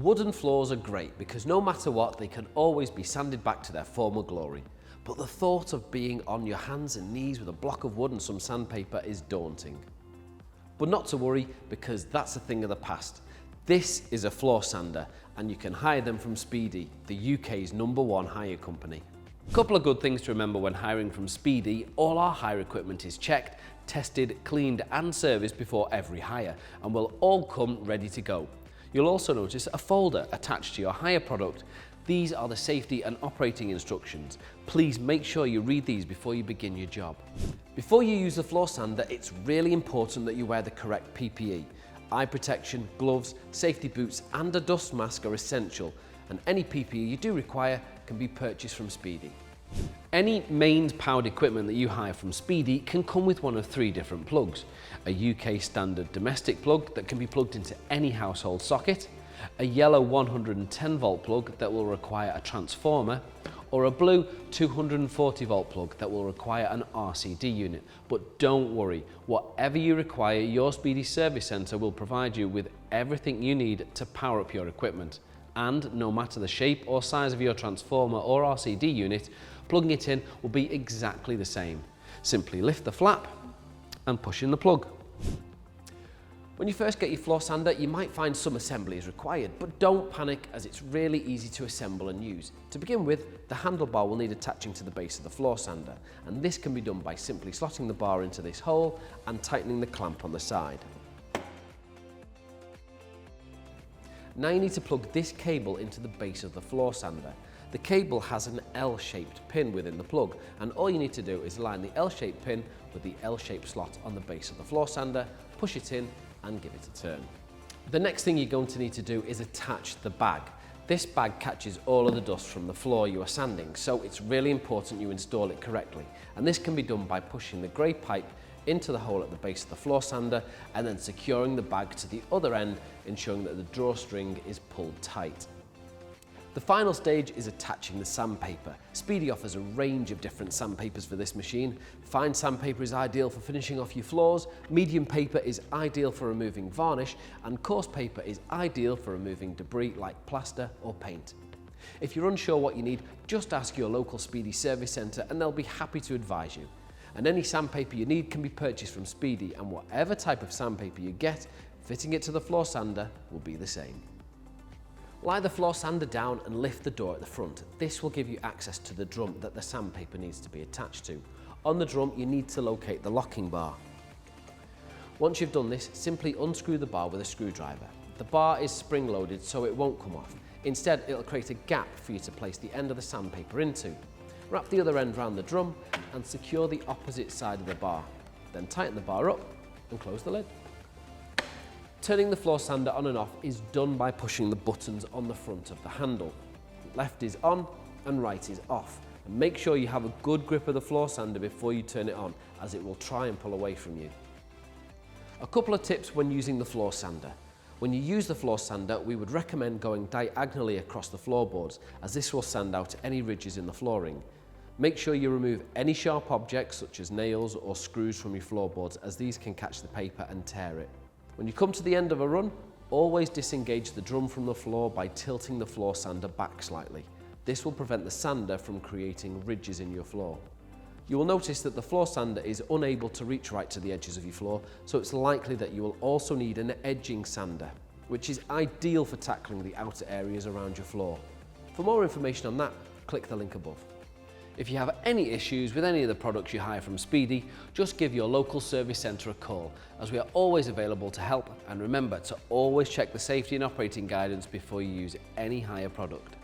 Wooden floors are great because no matter what, they can always be sanded back to their former glory. But the thought of being on your hands and knees with a block of wood and some sandpaper is daunting. But not to worry, because that's a thing of the past. This is a floor sander, and you can hire them from Speedy, the UK's #1 hire company. A couple of good things to remember when hiring from Speedy: all our hire equipment is checked, tested, cleaned and serviced before every hire, and will all come ready to go. You'll also notice a folder attached to your hire product. These are the safety and operating instructions. Please make sure you read these before you begin your job. Before you use the floor sander, it's really important that you wear the correct PPE. Eye protection, gloves, safety boots and a dust mask are essential, and any PPE you do require can be purchased from Speedy. Any mains powered equipment that you hire from Speedy can come with one of 3 different plugs: a UK standard domestic plug that can be plugged into any household socket, a yellow 110 volt plug that will require a transformer, or a blue 240 volt plug that will require an RCD unit. But don't worry, whatever you require, your Speedy Service Centre will provide you with everything you need to power up your equipment. And no matter the shape or size of your transformer or RCD unit, plugging it in will be exactly the same. Simply lift the flap and push in the plug. When you first get your floor sander, you might find some assembly is required, but don't panic, as it's really easy to assemble and use. To begin with, the handlebar will need attaching to the base of the floor sander, and this can be done by simply slotting the bar into this hole and tightening the clamp on the side. Now you need to plug this cable into the base of the floor sander. The cable has an L-shaped pin within the plug, and all you need to do is line the L-shaped pin with the L-shaped slot on the base of the floor sander, push it in and give it a turn. The next thing you're going to need to do is attach the bag. This bag catches all of the dust from the floor you are sanding, so it's really important you install it correctly. And this can be done by pushing the grey pipe into the hole at the base of the floor sander and then securing the bag to the other end, ensuring that the drawstring is pulled tight. The final stage is attaching the sandpaper. Speedy offers a range of different sandpapers for this machine. Fine sandpaper is ideal for finishing off your floors, medium paper is ideal for removing varnish, and coarse paper is ideal for removing debris like plaster or paint. If you're unsure what you need, just ask your local Speedy Service Centre and they'll be happy to advise you. And any sandpaper you need can be purchased from Speedy, and whatever type of sandpaper you get, fitting it to the floor sander will be the same. Lie the floor sander down and lift the door at the front. This will give you access to the drum that the sandpaper needs to be attached to. On the drum, you need to locate the locking bar. Once you've done this, simply unscrew the bar with a screwdriver. The bar is spring-loaded, so it won't come off. Instead, it'll create a gap for you to place the end of the sandpaper into. Wrap the other end around the drum and secure the opposite side of the bar. Then tighten the bar up and close the lid. Turning the floor sander on and off is done by pushing the buttons on the front of the handle. Left is on and right is off. And make sure you have a good grip of the floor sander before you turn it on, as it will try and pull away from you. A couple of tips when using the floor sander. When you use the floor sander, we would recommend going diagonally across the floorboards, as this will sand out any ridges in the flooring. Make sure you remove any sharp objects such as nails or screws from your floorboards, as these can catch the paper and tear it. When you come to the end of a run, always disengage the drum from the floor by tilting the floor sander back slightly. This will prevent the sander from creating ridges in your floor. You will notice that the floor sander is unable to reach right to the edges of your floor, so it's likely that you will also need an edging sander, which is ideal for tackling the outer areas around your floor. For more information on that, click the link above. If you have any issues with any of the products you hire from Speedy, just give your local service centre a call, as we are always available to help, and remember to always check the safety and operating guidance before you use any hire product.